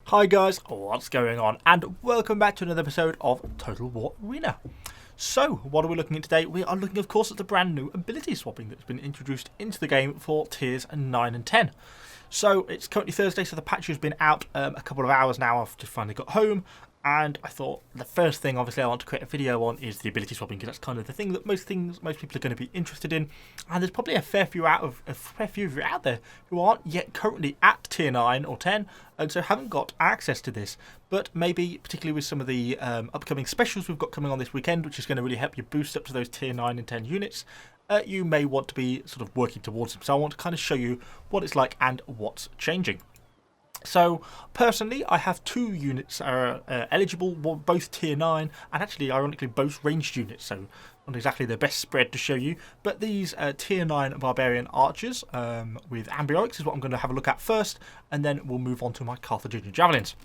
Hi guys, what's going on? And welcome back to another episode of Total War Arena. So, what are we looking at today? We are looking, of course, at the brand new ability swapping that's been introduced into the game for tiers 9 and 10. So, it's currently Thursday, so the patch has been out a couple of hours now. I've just finally got home, and I thought the first thing, obviously, I want to create a video on is the ability swapping, because that's kind of the thing that most people are going to be interested in. And there's probably a fair few of you out there who aren't yet currently at tier 9 or 10, and so haven't got access to this. But maybe, particularly with some of the upcoming specials we've got coming on this weekend, which is going to really help you boost up to those tier 9 and 10 units, you may want to be sort of working towards them. So I want to kind of show you what it's like and what's changing. So, personally, I have two units that are eligible, both tier 9, and actually, ironically, both ranged units, so not exactly the best spread to show you. But these tier 9 Barbarian Archers with Ambiorix is what I'm going to have a look at first, and then we'll move on to my Carthage Javelins.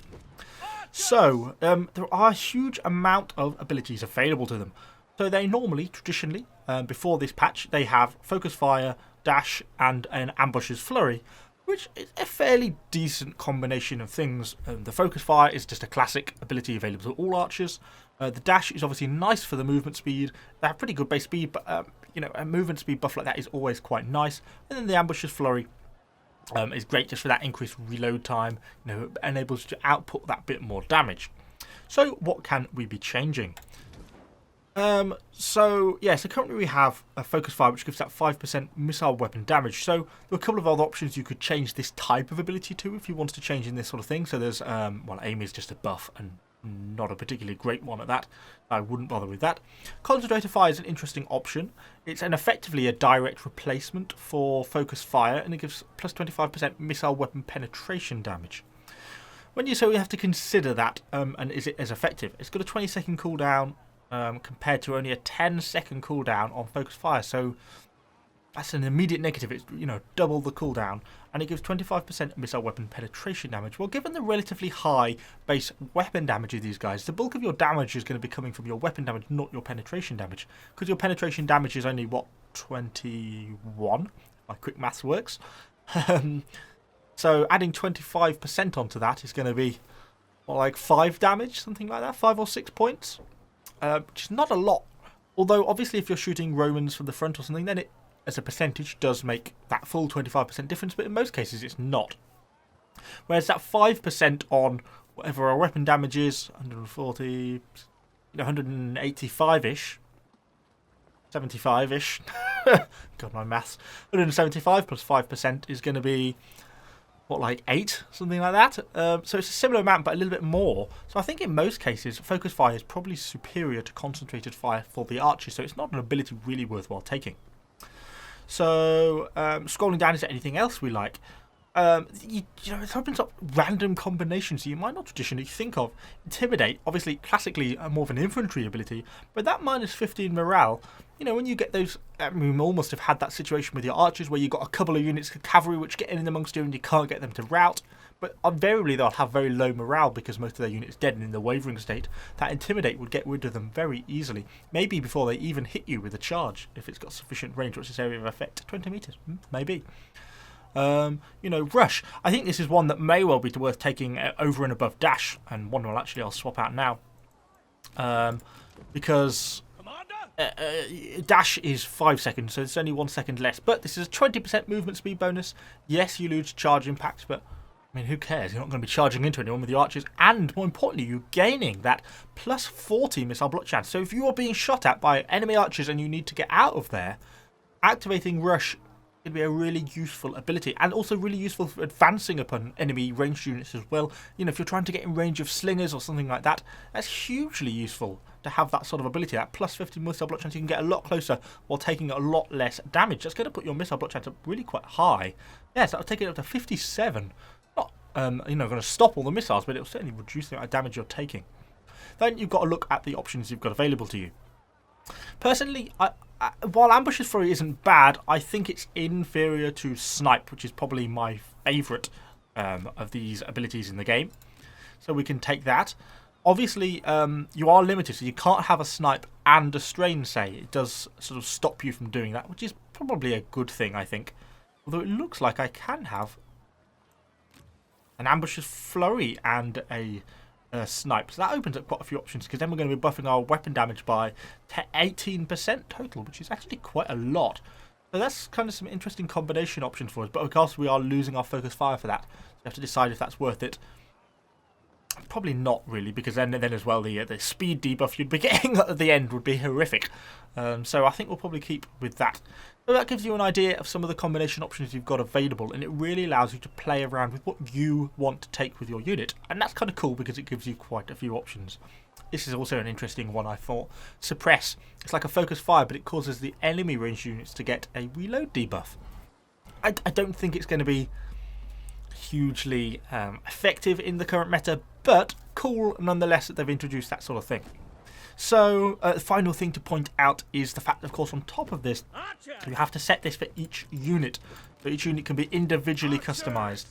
So, there are a huge amount of abilities available to them. So they normally, traditionally, before this patch, they have Focus Fire, Dash, and an Ambusher's Flurry, which is a fairly decent combination of things. The Focus Fire is just a classic ability available to all archers. The Dash is obviously nice for the movement speed. They have pretty good base speed, but a movement speed buff like that is always quite nice. And then the Ambusher's Flurry is great just for that increased reload time. Enables you to output that bit more damage. So what can we be changing? So currently we have a Focus Fire, which gives that 5% missile weapon damage. So there are a couple of other options you could change this type of ability to if you wanted to change in this sort of thing. So there's, aim is just a buff and not a particularly great one at that. I wouldn't bother with that. Concentrator Fire is an interesting option. It's effectively a direct replacement for Focus Fire, and it gives plus 25% missile weapon penetration damage. When you say we have to consider that, and is it as effective? It's got a 20-second cooldown. Compared to only a 10-second cooldown on Focus Fire, so that's an immediate negative. It's double the cooldown, and it gives 25% missile weapon penetration damage. Well, given the relatively high base weapon damage of these guys, the bulk of your damage is going to be coming from your weapon damage, not your penetration damage, because your penetration damage is only 21. If my quick maths works. So adding 25% onto that is going to be like 5 damage, something like that, 5 or 6 points. Which is not a lot, although obviously if you're shooting Romans from the front or something, then it, as a percentage, does make that full 25% difference, but in most cases it's not. Whereas that 5% on whatever our weapon damage is, 140, 185-ish, 75-ish, God, my maths, 175 plus 5% is going to be, 8, something like that. So it's a similar amount, but a little bit more. So I think in most cases, Focus Fire is probably superior to Concentrated Fire for the archers, so it's not an ability really worthwhile taking. So scrolling down, is there anything else we like? It opens up random combinations you might not traditionally think of. Intimidate, obviously, classically more of an infantry ability, but that minus 15 morale, when you get those, we almost have had that situation with your archers where you've got a couple of units of cavalry which get in amongst you and you can't get them to rout, but invariably they'll have very low morale because most of their units are dead and in the wavering state. That Intimidate would get rid of them very easily, maybe before they even hit you with a charge, if it's got sufficient range. What's its area of effect? 20 meters, maybe. Rush. I think this is one that may well be worth taking over and above Dash, and one I'll swap out now. Because Dash is 5 seconds, so it's only 1 second less. But this is a 20% movement speed bonus. Yes, you lose charge impact, but who cares? You're not going to be charging into anyone with the archers, and more importantly, you're gaining that plus 40 missile block chance. So if you are being shot at by enemy archers and you need to get out of there, activating Rush going to be a really useful ability, and also really useful for advancing upon enemy ranged units as well. If you're trying to get in range of slingers or something like that, that's hugely useful to have that sort of ability. That plus 50 missile block chance, you can get a lot closer while taking a lot less damage. That's going to put your missile block chance up really quite high. Yes, that'll take it up to 57. Not going to stop all the missiles, but it'll certainly reduce the amount of damage you're taking. Then you've got to look at the options you've got available to you. Personally, while Ambusher's Flurry isn't bad, I think it's inferior to Snipe, which is probably my favourite of these abilities in the game. So we can take that. Obviously, you are limited, so you can't have a Snipe and a Strain, say. It does sort of stop you from doing that, which is probably a good thing, I think. Although it looks like I can have an ambusher's flurry, and a snipe. So that opens up quite a few options, because then we're going to be buffing our weapon damage by 18% total, which is actually quite a lot. So that's kind of some interesting combination options for us. But of course we are losing our focus fire for that. So we have to decide if that's worth it. Probably not really, because then as well the speed debuff you'd be getting at the end would be horrific. So I think we'll probably keep with that. So that gives you an idea of some of the combination options you've got available, and it really allows you to play around with what you want to take with your unit. And that's kind of cool because it gives you quite a few options. This is also an interesting one, I thought. Suppress. It's like a focus fire, but it causes the enemy range units to get a reload debuff. I don't think it's going to be hugely effective in the current meta, but cool nonetheless that they've introduced that sort of thing. So the final thing to point out is the fact that, of course, on top of this, you have to set this for each unit. So each unit can be individually customized.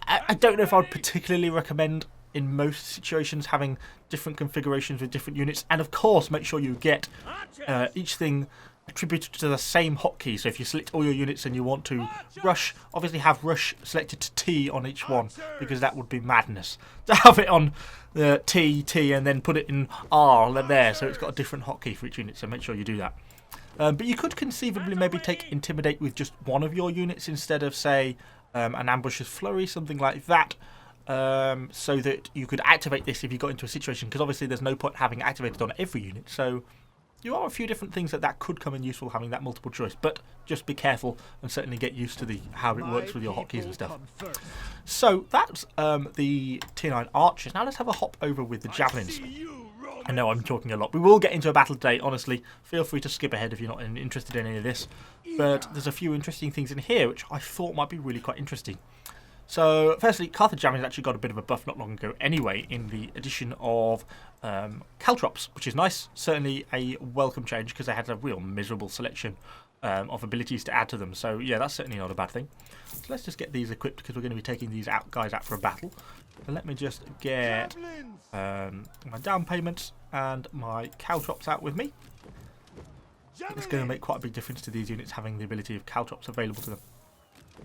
I don't know if I would particularly recommend in most situations having different configurations with different units, and of course make sure you get each thing attributed to the same hotkey. So if you select all your units and you want to rush, obviously have rush selected to T on each one, because that would be madness to have it on the T and then put it in R there, so it's got a different hotkey for each unit, so make sure you do that. But you could conceivably maybe take Intimidate with just one of your units instead of, say, an Ambusher's Flurry, something like that, so that you could activate this if you got into a situation, because obviously there's no point having it activated on every unit. So there are a few different things that could come in useful having that multiple choice, but just be careful and certainly get used to how it works with your hotkeys and stuff. So that's the Tier 9 archers. Now let's have a hop over with the javelins. I know I'm talking a lot. We will get into a battle today, honestly. Feel free to skip ahead if you're not interested in any of this. But there's a few interesting things in here which I thought might be really quite interesting. So, firstly, Carthage Javelin has actually got a bit of a buff not long ago anyway, in the addition of Caltrops, which is nice. Certainly a welcome change, because they had a real miserable selection of abilities to add to them. So, yeah, that's certainly not a bad thing. So let's just get these equipped, because we're going to be taking these guys out for a battle. So let me just get my down payments and my Caltrops out with me. It's going to make quite a big difference to these units having the ability of Caltrops available to them.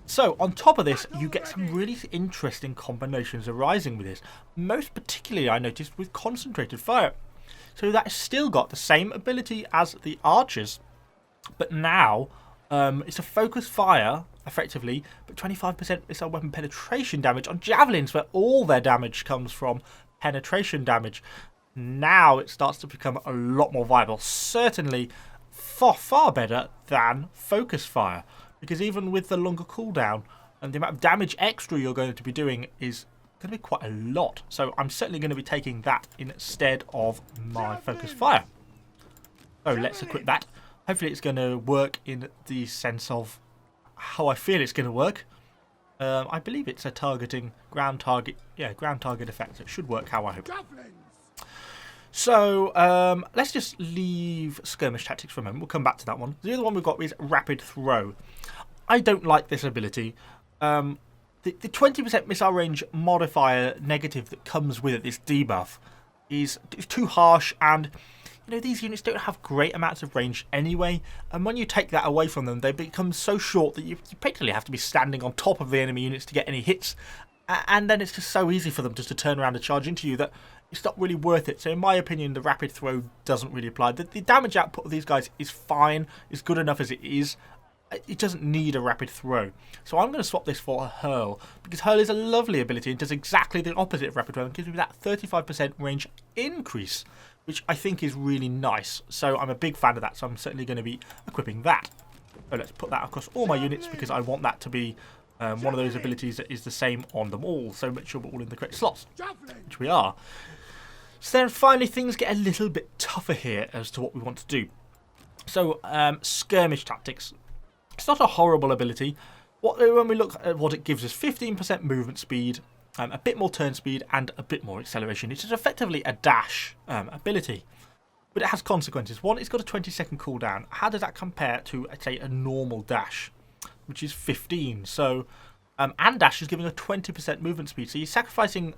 So, on top of this, you get some really interesting combinations arising with this. Most particularly, I noticed, with Concentrated Fire. So that has still got the same ability as the archers, but now it's a focus fire, effectively, but 25% missile weapon penetration damage on javelins, where all their damage comes from penetration damage. Now it starts to become a lot more viable. Certainly far better than focus fire. Because even with the longer cooldown and the amount of damage extra you're going to be doing is going to be quite a lot. So I'm certainly going to be taking that instead of my focus fire. So let's equip that. Hopefully it's going to work in the sense of how I feel it's going to work. I believe it's a targeting ground target effect. So it should work how I hope. So let's just leave skirmish tactics for a moment. We'll come back to that one. The other one we've got is rapid throw. I don't like this ability. The 20% missile range modifier negative that comes with it, this debuff, is too harsh, and you know these units don't have great amounts of range anyway, and when you take that away from them, they become so short that you practically have to be standing on top of the enemy units to get any hits, and then it's just so easy for them just to turn around and charge into you that it's not really worth it. So in my opinion, the rapid throw doesn't really apply. The damage output of these guys is fine, it's good enough as it is. It doesn't need a rapid throw. So I'm going to swap this for a hurl, because hurl is a lovely ability and does exactly the opposite of rapid throw and gives me that 35% range increase, which I think is really nice. So I'm a big fan of that, so I'm certainly going to be equipping that. So let's put that across all my units, because I want that to be one of those abilities that is the same on them all. So make sure we're all in the correct slots, which we are. So then finally things get a little bit tougher here as to what we want to do. So skirmish tactics. It's not a horrible ability. When we look at what it gives us, 15% movement speed, a bit more turn speed, and a bit more acceleration. It's effectively a dash ability. But it has consequences. One, it's got a 20-second cooldown. How does that compare to, say, a normal dash, which is 15? So, and dash is giving a 20% movement speed. So you're sacrificing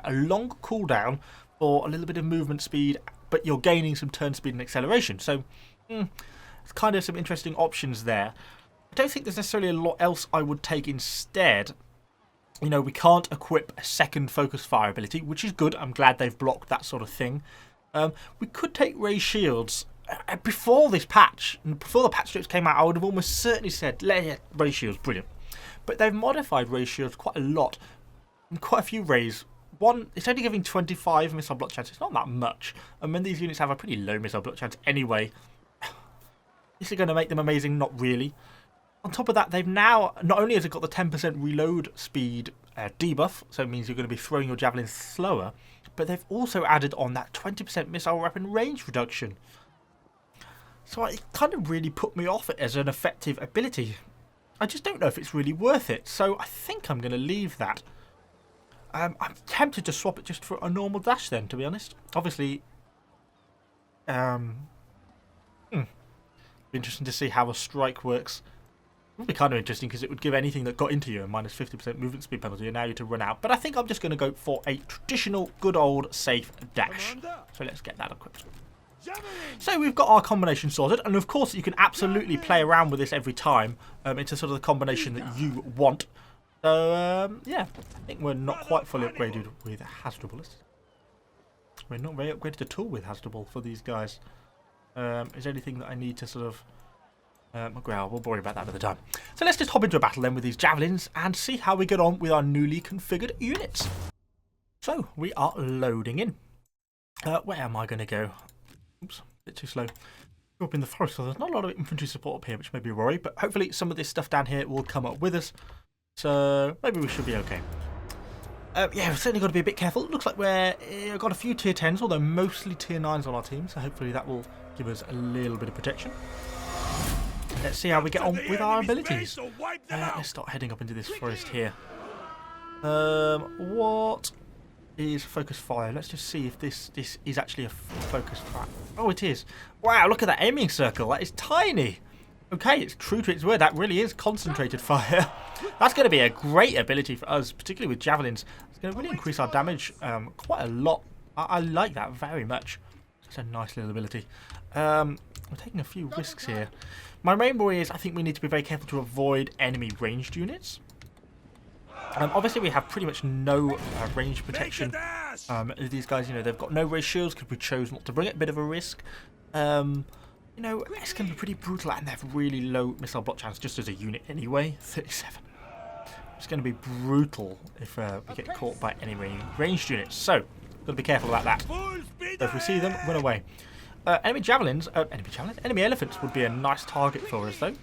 a long cooldown for a little bit of movement speed, but you're gaining some turn speed and acceleration. So, it's kind of some interesting options there. I don't think there's necessarily a lot else I would take instead. You know, we can't equip a second focus fire ability, which is good. I'm glad they've blocked that sort of thing. We could take ray shields. Before this patch, before the patch notes came out, I would have almost certainly said, ray shields, brilliant. But they've modified ray shields quite a lot. Quite a few rays. One, it's only giving 25 missile block chance. It's not that much. And when these units have a pretty low missile block chance anyway, this is going to make them amazing? Not really. On top of that, they've now, not only has it got the 10% reload speed debuff, so it means you're going to be throwing your javelins slower, but they've also added on that 20% missile weapon range reduction. So it kind of really put me off it as an effective ability. I just don't know if it's really worth it, so I think I'm going to leave that. I'm tempted to swap it just for a normal dash then, to be honest. Obviously, be interesting to see how a strike works. It would be kind of interesting because it would give anything that got into you a minus 50% movement speed penalty, and now you to run out. But I think I'm just going to go for a traditional, good old, safe dash. So let's get that equipped. So we've got our combination sorted, and of course you can absolutely play around with this every time into sort of the combination that you want. So yeah, I think we're not quite fully upgraded with Hasdrubal. We're not very upgraded at all with Hasdrubal for these guys. Is there anything that I need to sort of... well, we'll worry about that another time. So let's just hop into a battle then with these javelins and see how we get on with our newly configured units. So we are loading in. Where am I going to go? Oops, a bit too slow. Up in the forest, so there's not a lot of infantry support up here, which may be a worry, but hopefully some of this stuff down here will come up with us. So maybe we should be okay. Yeah, we've certainly got to be a bit careful. It looks like we've got a few tier 10s, although mostly tier 9s on our team, so hopefully that will give us a little bit of protection. Let's see how we get on with our abilities. Let's start heading up into this forest here. What is focus fire? Let's just see if this is actually a focus fire. Oh, it is. Wow, look at that aiming circle. That is tiny. Okay, it's true to its word. That really is concentrated fire. That's going to be a great ability for us, particularly with javelins. It's going to really increase our damage quite a lot. I like that very much. It's a nice little ability. We're taking a few risks here. My main worry is I think we need to be very careful to avoid enemy ranged units. Obviously, we have pretty much no range protection. These guys, you know, they've got no ray shields because we chose not to bring it. A bit of a risk. You know, it's going to be pretty brutal, and they have really low missile block chance just as a unit anyway. 37. It's going to be brutal if we get caught by enemy ranged units. So, got to be careful about that. So if we see them, run away. Enemy javelins, enemy elephants would be a nice target for us though.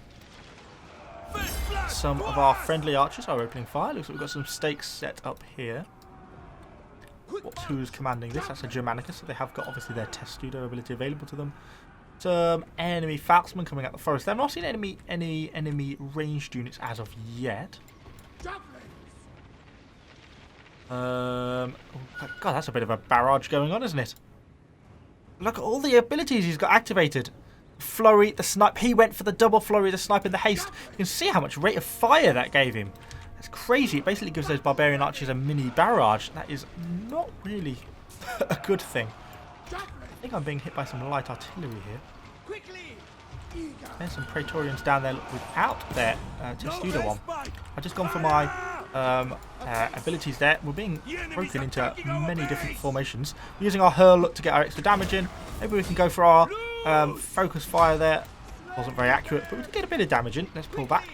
Some of our friendly archers are opening fire. Looks like we've got some stakes set up here. Who's commanding this? That's a Germanicus, so they have got obviously their Testudo ability available to them. Some enemy falconsmen coming out the forest. They've not seen any enemy ranged units as of yet. Oh, God, that's a bit of a barrage going on, isn't it? Look at all the abilities he's got activated. Flurry, the snipe. He went for the double flurry, the snipe, and the haste. You can see how much rate of fire that gave him. That's crazy. It basically gives those barbarian archers a mini barrage. That is not really a good thing. I think I'm being hit by some light artillery here. There's some Praetorians down there without their Testudo on. I've just gone for my abilities there. We're being broken into many different formations. We're using our hurl to get our extra damage in. Maybe we can go for our focus fire there. Wasn't very accurate, but we did get a bit of damage in. Let's pull back.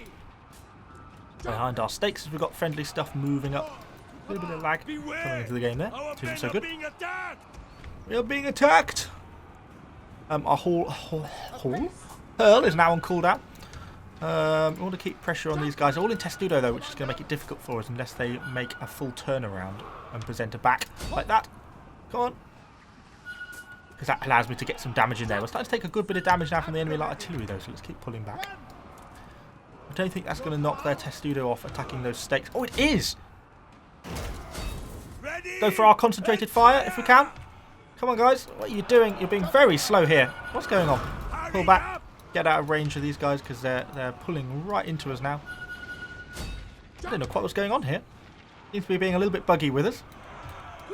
Behind our stakes, we've got friendly stuff moving up. A little bit of lag coming into the game there, which isn't so good. We are being attacked. Our hurl is now on cooldown. We want to keep pressure on these guys. All in Testudo though, which is going to make it difficult for us unless they make a full turnaround and present a back like that. Come on. Because that allows me to get some damage in there. We're starting to take a good bit of damage now from the enemy light artillery though, so let's keep pulling back. I don't think that's going to knock their Testudo off attacking those stakes. Oh, it is! Go for our concentrated fire if we can. Come on, guys. What are you doing? You're being very slow here. What's going on? Pull back. Get out of range of these guys because they're pulling right into us now. I don't know quite what's going on here. Seems to be being a little bit buggy with us.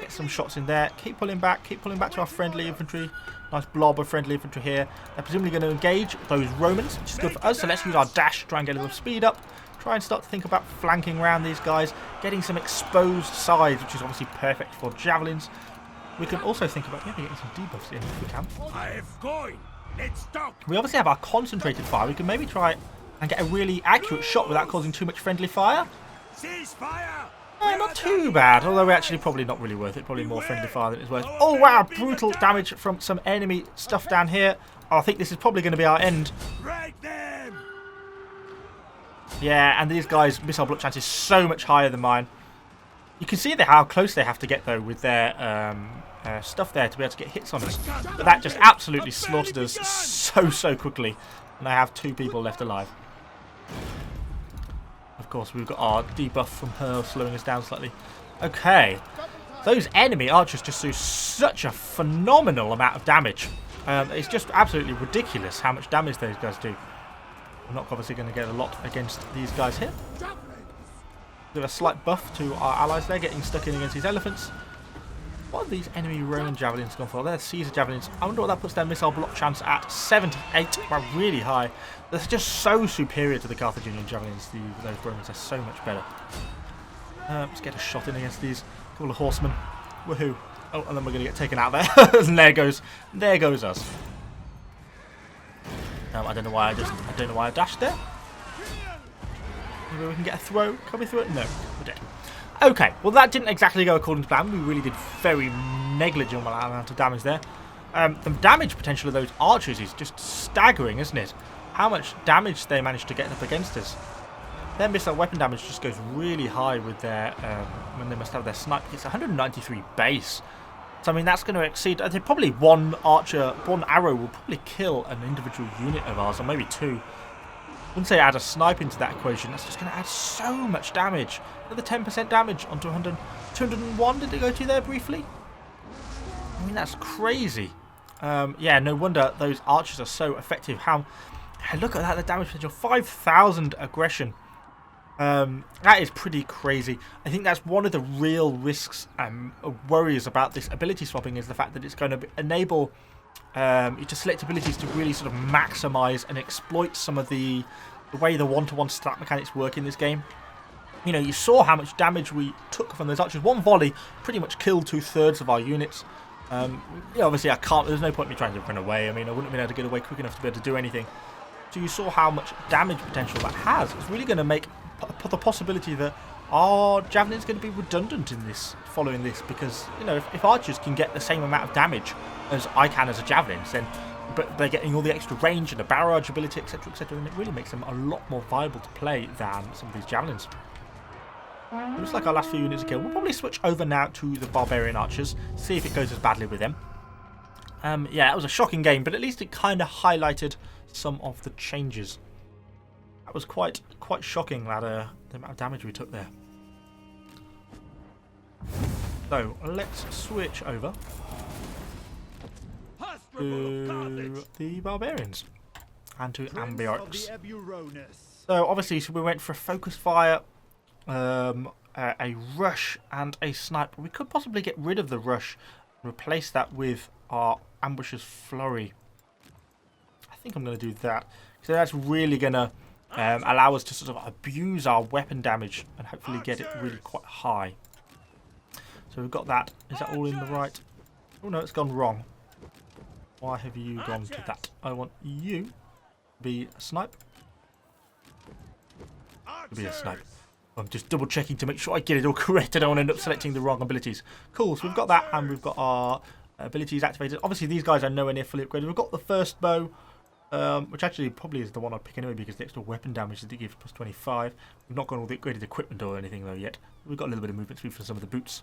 Get some shots in there. Keep pulling back. Keep pulling back to our friendly infantry. Nice blob of friendly infantry here. They're presumably going to engage those Romans, which is good for us. So let's use our dash, try and get a little speed up. try and start to think about flanking around these guys, getting some exposed sides, which is obviously perfect for javelins. We can also think about maybe getting some debuffs in if we can. We obviously have our concentrated fire. We can maybe try and get a really accurate shot without causing too much friendly fire. Not too bad, although actually probably not really worth it. Probably more friendly fire than it's worth. Oh wow, brutal damage from some enemy stuff down here. I think this is probably going to be our end. Yeah, and these guys' missile block chance is so much higher than mine. You can see how close they have to get though with their stuff there to be able to get hits on us. But that just absolutely slaughtered us so quickly. And I have 2 people left alive. Of course, we've got our debuff from her slowing us down slightly. Okay. Those enemy archers just do such a phenomenal amount of damage. It's just absolutely ridiculous how much damage those guys do. I'm not obviously going to get a lot against these guys here. Give a slight buff to our allies there, getting stuck in against these elephants. What are these enemy Roman javelins gone for? They're Caesar javelins. I wonder what that puts their missile block chance at. 78, wow, really high. They're just so superior to the Carthaginian javelins. Those Romans are so much better. Let's get a shot in against these couple of horsemen. Woohoo! Oh, and then we're going to get taken out there. And there goes us. I don't know why I dashed there. Maybe we can get a throw. Can we throw it? No, we're dead. Okay, well that didn't exactly go according to plan. We really did very negligible amount of damage there. The damage potential of those archers is just staggering, isn't it? How much damage they managed to get up against us. Their missile weapon damage just goes really high with their when they must have their snipe. It's 193 base. So I mean that's going to exceed. I think probably one arrow will probably kill an individual unit of ours, or maybe 2. I wouldn't say add a snipe into that equation. That's just going to add so much damage. Another 10% damage onto 100. 201 did it go to there briefly? I mean that's crazy. Yeah, no wonder those archers are so effective. Look at that, the damage potential, 5,000 aggression. That is pretty crazy. I think that's one of the real risks and worries about this ability swapping is the fact that it's going to enable you to select abilities to really sort of maximize and exploit some of the way the one-to-one stat mechanics work in this game. You know, you saw how much damage we took from those archers. One volley pretty much killed 2/3 of our units. Yeah, obviously I can't. There's no point in me trying to run away. I mean, I wouldn't have been able to get away quick enough to be able to do anything. So you saw how much damage potential that has. It's really going to make the possibility that our javelin's going to be redundant in this, following this, because you know if archers can get the same amount of damage as I can as a javelin, then but they're getting all the extra range and the barrage ability, etc., and it really makes them a lot more viable to play than some of these javelins. Looks like our last few units are killed. We'll probably switch over now to the barbarian archers, see if it goes as badly with them. Yeah, it was a shocking game, but at least it kind of highlighted some of the changes. That was quite shocking, that the amount of damage we took there. So let's switch over to the barbarians and to Ambiorix. So obviously, we went for a focus fire, a rush, and a sniper. We could possibly get rid of the rush and replace that with our ambusher's flurry. I think I'm going to do that. So that's really going to allow us to sort of abuse our weapon damage and hopefully get it really quite high. So we've got that. Is that all in the right? Oh no, it's gone wrong. Why have you gone to that? I want you to be a snipe. To be a snipe. I'm just double checking to make sure I get it all correct. I don't want to end up selecting the wrong abilities. Cool, so we've got that and we've got our abilities activated. Obviously these guys are nowhere near fully upgraded. We've got the first bow, which actually probably is the one I'd pick anyway because the extra weapon damage that it gives plus 25. We've not got all the upgraded equipment or anything though yet. We've got a little bit of movement speed for some of the boots.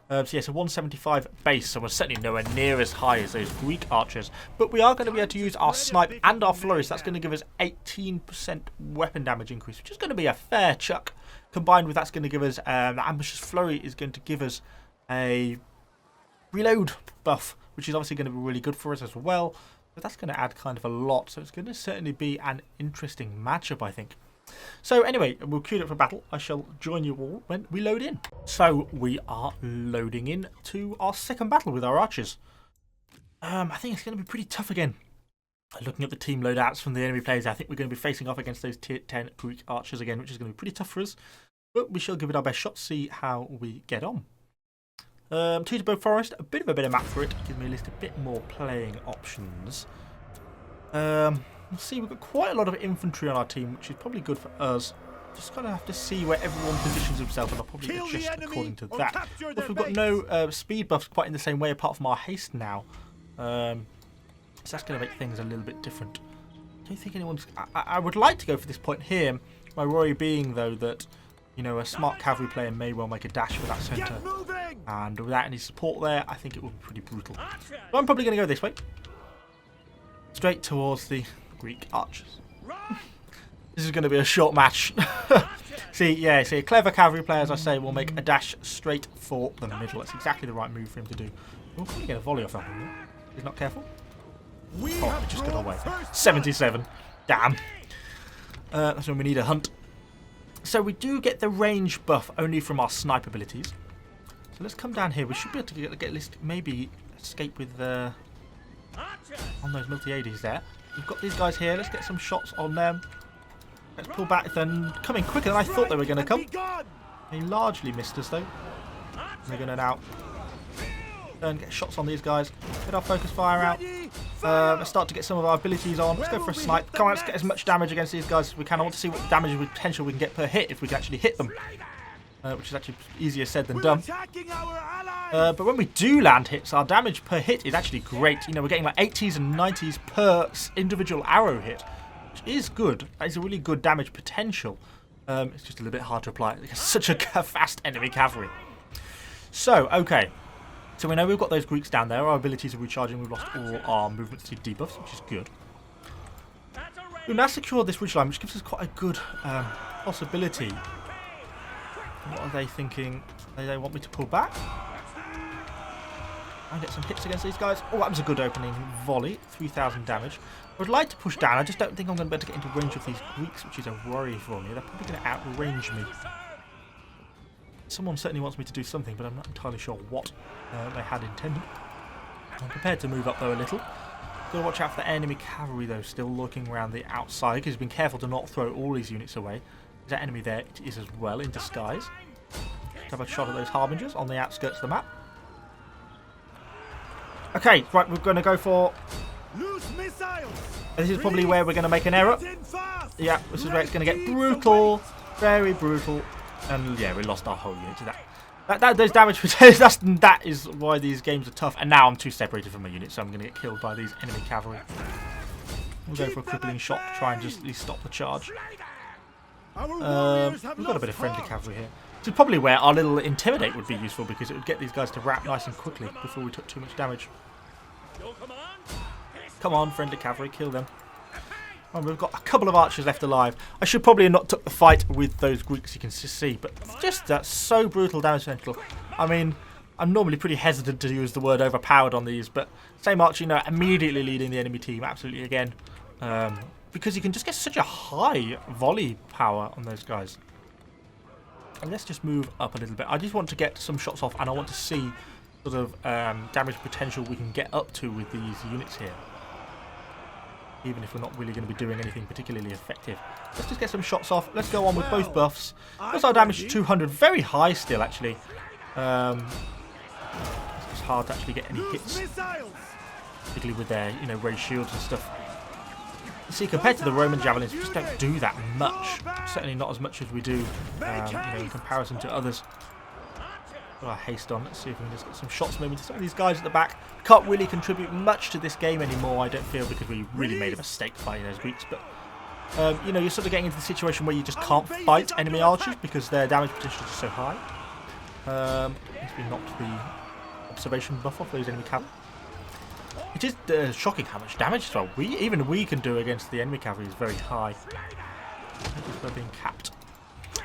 So yeah, so 175 base, so we're certainly nowhere near as high as those Greek archers. But we are going to be able to use our snipe and our flurry, so that's going to give us 18% weapon damage increase, which is going to be a fair chuck. Combined with that's going to give us, the ambusher's flurry is going to give us a reload buff, which is obviously going to be really good for us as well. But that's going to add kind of a lot, so it's going to certainly be an interesting matchup, I think. So anyway, we'll queue up for battle. I shall join you all when we load in. So we are loading in to our second battle with our archers. I think it's going to be pretty tough again. Looking at the team loadouts from the enemy players, I think we're going to be facing off against those tier 10 Greek archers again, which is going to be pretty tough for us. But we shall give it our best shot, see how we get on. Teterboro Forest, a bit of a better map for it. Give me a list a bit more playing options. We'll see, we've got quite a lot of infantry on our team, which is probably good for us. Just kind of have to see where everyone positions himself, and I'll probably adjust according to that. But we've got no speed buffs quite in the same way, apart from our haste now. So that's going to make things a little bit different. I don't think anyone's... I would like to go for this point here. My worry being, though, that, you know, a smart cavalry player may well make a dash for that centre. And without any support there, I think it will be pretty brutal. So I'm probably going to go this way. Straight towards the Greek archers. This is going to be a short match. See, a clever cavalry player, as I say, will make a dash straight for the middle. That's exactly the right move for him to do. We'll probably get a volley off him. He's not careful. Oh, we just got away. 77. Damn. That's when we need a hunt. So we do get the range buff only from our snipe abilities. So let's come down here. We should be able to get at least maybe escape with on those multi-ADs there. We've got these guys here. Let's get some shots on them. Let's pull back. They're coming quicker than I thought they were going to come. They largely missed us though. We're going to now and get shots on these guys. Get our focus fire out. Let's start to get some of our abilities on. Let's go for a snipe. Come on, let's get as much damage against these guys as we can. I want to see what damage potential we can get per hit if we can actually hit them. Which is actually easier said than done. But when we do land hits, our damage per hit is actually great. You know, we're getting like 80s and 90s per individual arrow hit, which is good. That is a really good damage potential. It's just a little bit hard to apply. It's such a fast enemy cavalry. So, okay. So we know we've got those Greeks down there. Our abilities are recharging. We've lost all our movement speed debuffs, which is good. We've now secured this ridgeline, which gives us quite a good possibility. What are they thinking? They want me to pull back? And get some hits against these guys. Oh, that was a good opening volley. 3,000 damage. I would like to push down. I just don't think I'm going to be able to get into range with these Greeks, which is a worry for me. They're probably going to outrange me. Someone certainly wants me to do something, but I'm not entirely sure what they had intended. I'm prepared to move up though a little. Got to watch out for the enemy cavalry though, still looking around the outside, because he's been careful to not throw all these units away. Is that enemy there? It is as well, in disguise. Let's have a shot at those harbingers on the outskirts of the map. Okay, right, we're going to go for... This is probably where we're going to make an error. Yeah, this is where it's going to get brutal. Very brutal. And yeah, we lost our whole unit to that. Those damage potentials, that is why these games are tough. And now I'm too separated from my unit, so I'm going to get killed by these enemy cavalry. We'll go for a crippling shot to try and just at least stop the charge. We've got a bit of friendly cavalry here. This is probably where our little intimidate would be useful, because it would get these guys to wrap nice and quickly before we took too much damage. Come on, friendly cavalry, kill them. Oh, we've got a couple of archers left alive. I should probably have not took the fight with those Greeks, you can see, but just that's so brutal damage potential. I mean, I'm normally pretty hesitant to use the word overpowered on these, but same archer, you know, immediately leading the enemy team, absolutely again. Because you can just get such a high volley power on those guys. And let's just move up a little bit. I just want to get some shots off, and I want to see sort of damage potential we can get up to with these units here. Even if we're not really going to be doing anything particularly effective. Let's just get some shots off. Let's go on with both buffs. What's our damage to 200? Very high still, actually. It's hard to actually get any hits. Particularly with their, you know, raised shields and stuff. You see, compared to the Roman javelins, we just don't do that much. Certainly not as much as we do, you know, in comparison to others. Put our haste on. Let's see if we can just get some shots maybe to some of these guys at the back. Can't really contribute much to this game anymore, I don't feel, because we really made a mistake fighting those Greeks. But, you know, you're sort of getting into the situation where you just can't fight enemy archers because their damage potential is so high. As we knocked the observation buff off those enemy cavalry. It is shocking how much damage as well. Even we can do against the enemy cavalry is very high. We're being capped.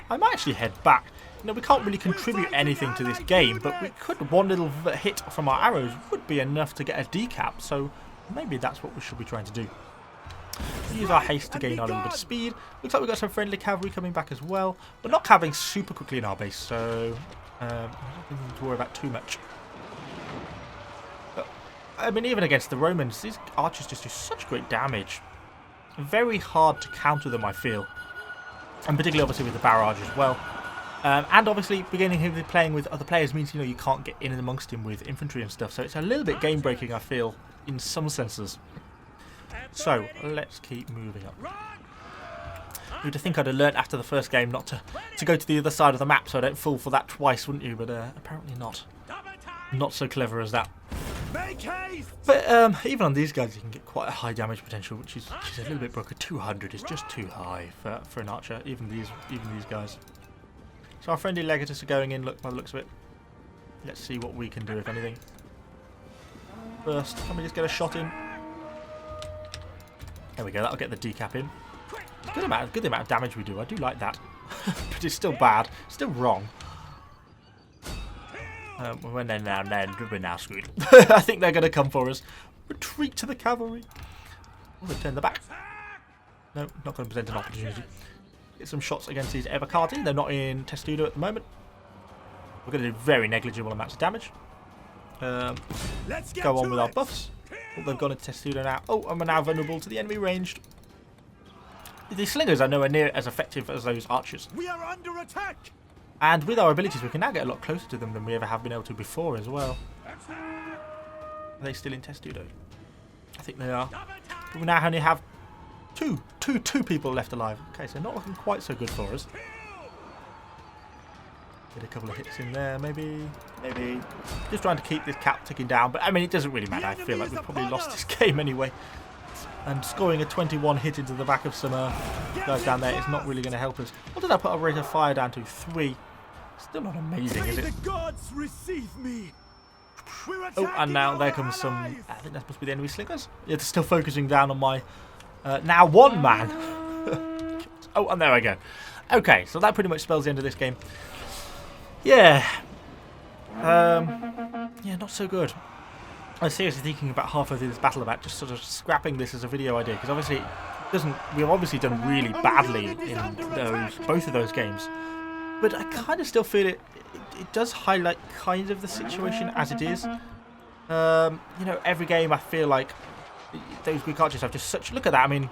I might actually head back. You know, we can't really contribute anything to this game, but we could, one little hit from our arrows would be enough to get a decap, so maybe that's what we should be trying to do. We'll use our haste to gain our little bit of speed. Looks like we've got some friendly cavalry coming back as well. We're not cavalrying super quickly in our base, so I don't think we need to worry about too much. But I mean, even against the Romans, these archers just do such great damage. Very hard to counter them, I feel. And particularly, obviously, with the barrage as well. And obviously, beginning him playing with other players means, you know, you can't get in and amongst him with infantry and stuff. So it's a little bit game-breaking, I feel, in some senses. So, let's keep moving up. You'd think I'd have learnt after the first game not to go to the other side of the map so I don't fall for that twice, wouldn't you? But apparently not. Not so clever as that. But even on these guys, you can get quite a high damage potential, which is a little bit broken. 200 is just too high for an archer, even these guys. So our friendly Legatus are going in, look, by the looks of it. Let's see what we can do, if anything. First, let me just get a shot in. There we go, that'll get the decap in. Good amount of damage we do, I do like that. But it's still bad, still wrong. We're now screwed. I think they're going to come for us. Retreat to the cavalry. Oh, they turn the back. No, not going to present an opportunity. Get some shots against these Evocati. They're not in Testudo at the moment. We're going to do very negligible amounts of damage. Go on with our buffs. Oh, they've gone into Testudo now. Oh, and we're now vulnerable to the enemy ranged. The slingers are nowhere near as effective as those archers. We are under attack. And with our abilities, we can now get a lot closer to them than we ever have been able to before as well. Are they still in Testudo? I think they are. But we now only have two people left alive. Okay, so not looking quite so good for us. Get a couple of hits in there, maybe. Just trying to keep this cap ticking down. But I mean, it doesn't really matter. I feel like we've probably lost this game anyway. And scoring a 21 hit into the back of some guys down there is not really going to help us. What did I put our rate of fire down to? 3. Still not amazing, is it? The gods receive me. Oh, and now there comes some... I think that must be the enemy slingers. Yeah, they're still focusing down on my... now one man. Oh, and there I go. Okay, so that pretty much spells the end of this game. Yeah. Yeah, not so good. I was seriously thinking about halfway through this battle about just sort of scrapping this as a video idea, because obviously it doesn't. We've obviously done really badly in both of those games, but I kind of still feel it does highlight kind of the situation as it is. You know, every game I feel like those Greek archers have just such. Look at that. I mean,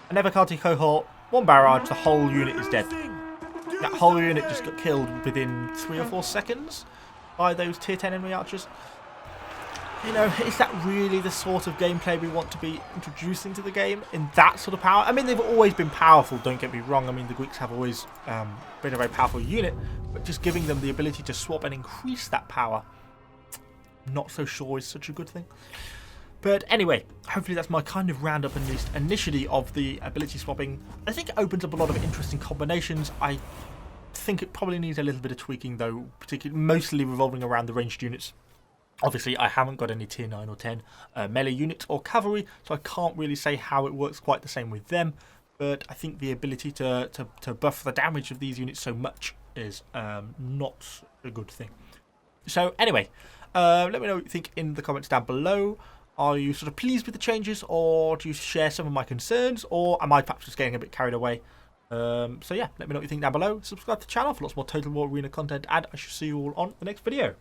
an Evocati cohort, one barrage, the whole unit is dead. That whole unit just got killed within 3 or 4 seconds by those tier 10 enemy archers. You know, is that really the sort of gameplay we want to be introducing to the game in that sort of power? I mean, they've always been powerful, don't get me wrong. I mean, the Greeks have always been a very powerful unit, but just giving them the ability to swap and increase that power, not so sure is such a good thing. But anyway, hopefully that's my kind of roundup, at least initially, of the ability swapping. I think it opens up a lot of interesting combinations. I think it probably needs a little bit of tweaking, though, particularly mostly revolving around the ranged units. Obviously, I haven't got any tier 9 or 10 melee units or cavalry, so I can't really say how it works quite the same with them. But I think the ability to buff the damage of these units so much is not a good thing. So anyway, let me know what you think in the comments down below. Are you sort of pleased with the changes, or do you share some of my concerns, or am I perhaps just getting a bit carried away? So yeah, let me know what you think down below. Subscribe to the channel for lots more Total War Arena content, and I shall see you all on the next video.